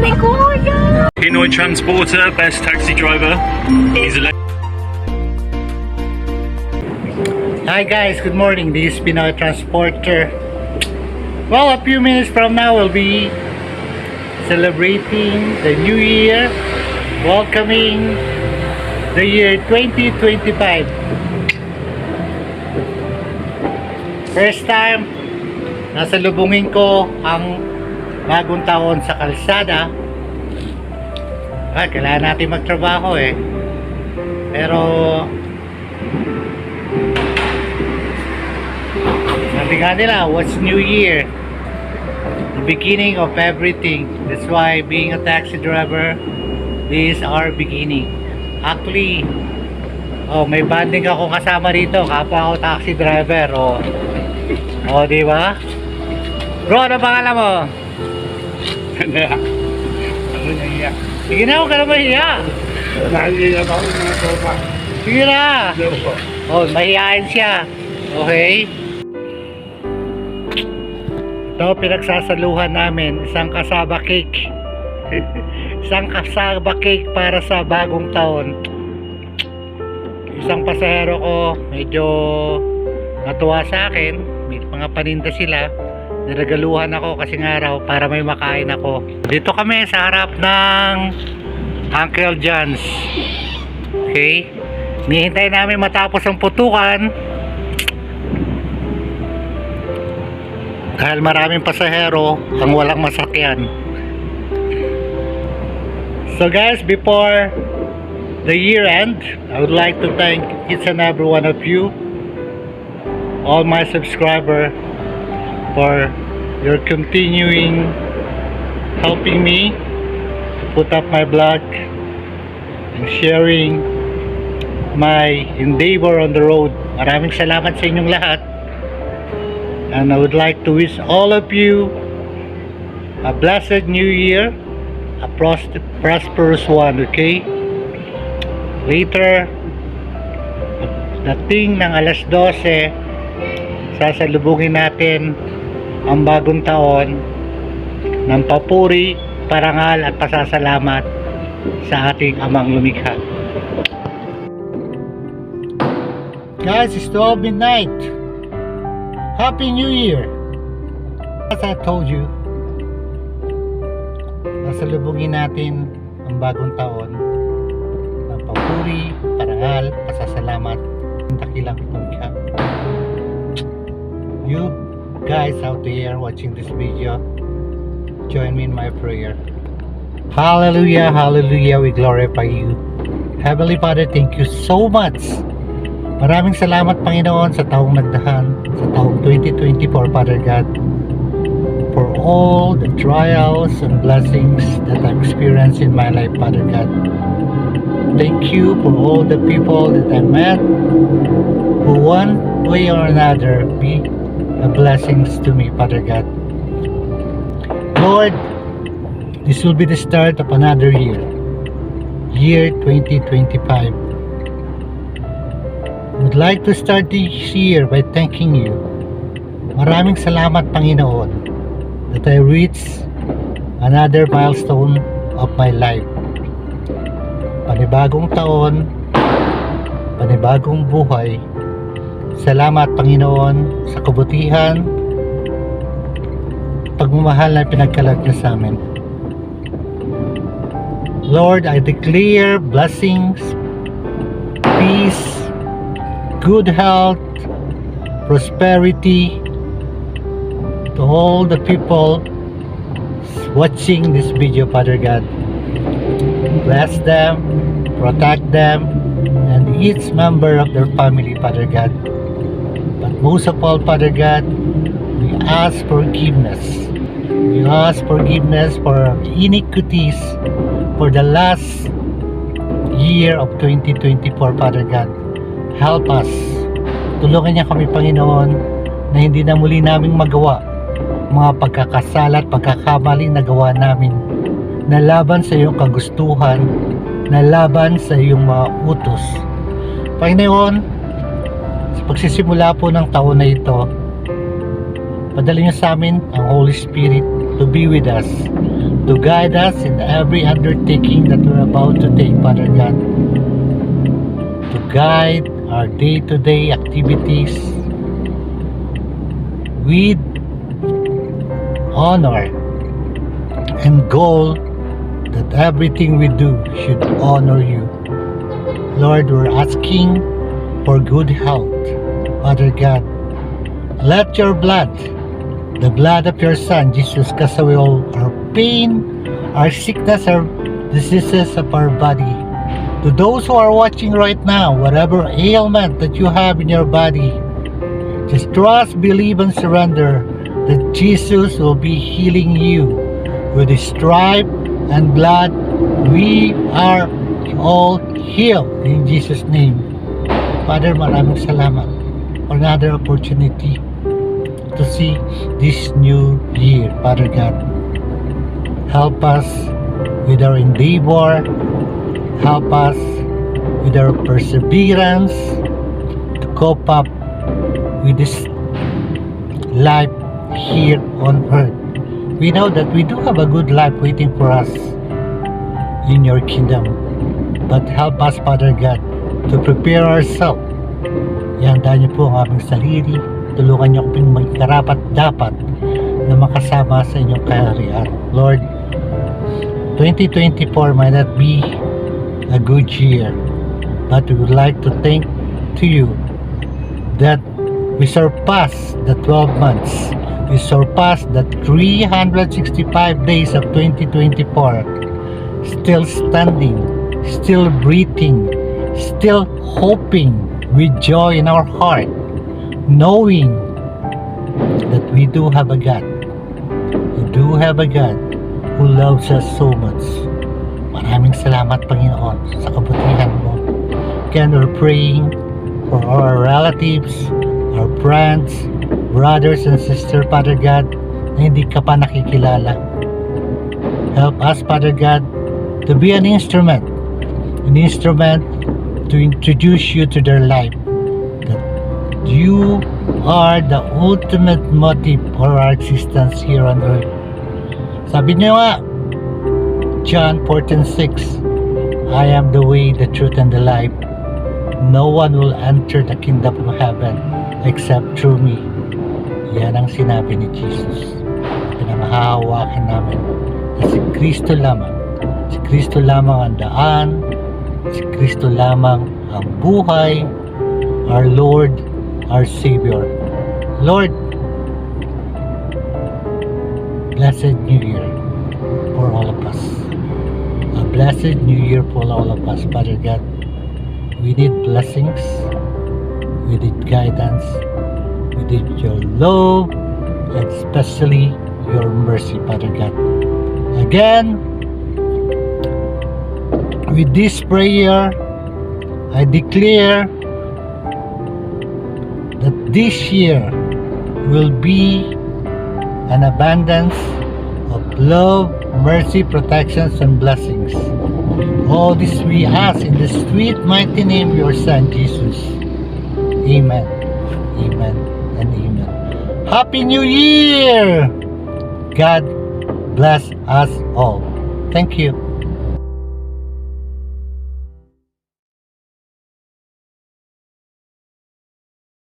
Pinoy Transporter, best taxi driver. He's a Hi guys, good morning. This is Pinoy Transporter. Well, a few minutes from now we'll be celebrating the new year, welcoming the year 2025. First time nasa lubungin ko ang bagong taon sa kalsada. Kailangan natin magtrabaho pero sabi nga nila, what's New Year? The beginning of everything. That's why being a taxi driver, this is our beginning. Actually, may banding ako kasama rito, kapwa ako taxi driver. Di ba? Bro, ano pangalan mo? Sige na, huwag ka na mahiya. Sige na. Mahihain siya. Okay? Ito, pinagsasaluhan namin, isang kasaba cake. Isang kasaba cake para sa bagong taon. Isang pasahero ko, medyo natuwa sa akin. May mga paninda sila. Niragaluhan ako kasi nga raw para may makain ako. Dito kami sa harap ng Uncle John's. Okay? Nihintay namin matapos ang putukan. Dahil maraming pasahero ang walang masakyan. So guys, before the year end, I would like to thank each and every one of you, all my subscribers, for your continuing helping me to put up my blog and sharing my endeavor on the road. Maraming salamat sa inyong lahat. And I would like to wish all of you a blessed new year, a prosperous one, okay? Later, dating ng alas 12, sasalubungin natin ang bagong taon ng papuri, parangal at pasasalamat sa ating amang lumikha. Guys, it's 12 midnight. Happy New Year! As I told you, nasalubungin natin ang bagong taon ng papuri, parangal, pasasalamat ng dakilang lumikha. You guys out there watching this video, join me in my prayer. Hallelujah, hallelujah, we glorify you. Heavenly Father, thank you so much. Maraming salamat, Panginoon, sa taong nagdahan, sa taong 2024, Father God, for all the trials and blessings that I've experienced in my life, Father God. Thank you for all the people that I met who one way or another be a blessings to me, Father God. Lord, this will be the start of another year, year 2025. I would like to start this year by thanking you. Maraming salamat, Panginoon, that I reached another milestone of my life. Panibagong taon, panibagong buhay. Salamat, Panginoon, sa kabutihan, pagmamahal na pinagkaloob niyo sa amin. Lord, I declare blessings, peace, good health, prosperity to all the people watching this video, Father God. Bless them, protect them, and each member of their family, Father God. But most of all, Father God, we ask forgiveness. We ask forgiveness for iniquities for the last year of 2024, Father God. Help us. Tulungan niya kami, Panginoon, na hindi na muli naming magawa mga pagkakasala at pagkakamali na gawa namin na laban sa iyong kagustuhan, na laban sa iyong mga utos. Panginoon, sa pagsisimula po ng taon na ito, padala niyo sa amin ang Holy Spirit to be with us, to guide us in every undertaking that we're about to take, Father God, to guide our day-to-day activities with honor and goal that everything we do should honor you. Lord, we're asking for good health, Father God. Let your blood, the blood of your Son, Jesus, cast away all our pain, our sickness, our diseases of our body. To those who are watching right now, whatever ailment that you have in your body, just trust, believe, and surrender that Jesus will be healing you. With His stripe and blood, we are all healed in Jesus' name. Father, maraming salamat for another opportunity to see this new year, Father God. Help us with our endeavor, help us with our perseverance to cope up with this life here on earth. We know that we do have a good life waiting for us in your kingdom, but help us, Father God, to prepare ourselves. Ihanda niyo po ang aming sarili, tulungan niyo kami maging karapat-dapat na makasama sa inyong kaharian. Lord, 2024 might not be a good year, but we would like to thank to you that we surpassed the 12 months. We surpassed the 365 days of 2024. Still standing, still breathing, still hoping with joy in our heart, knowing that we do have a God. We do have a God who loves us so much. Maraming salamat, Panginoon, sa kabutihan mo. Again, we're praying for our relatives, our friends, brothers and sisters, Father God, na hindi ka pa nakikilala. Help us, Father God, to be an instrument to introduce you to their life. That you are the ultimate motive for our existence here on earth. Sabi niyo nga, John 14:6, I am the way, the truth, and the life. No one will enter the kingdom of heaven except through me. Yan ang sinabi ni Jesus. Pinanghahawakan namin na si Kristo lamang. Si Kristo lamang ang daan. Si Kristo lamang ang buhay. Our Lord, our Savior. Lord, blessed New Year for all of us. A blessed New Year for all of us, Father God. We need blessings. We need guidance. We need your love, and especially your mercy, Father God. Again, with this prayer, I declare that this year will be an abundance of love, mercy, protections, and blessings. All this we ask in the sweet mighty name of your Son, Jesus. Amen. Amen and amen. Happy New Year! God bless us all. Thank you.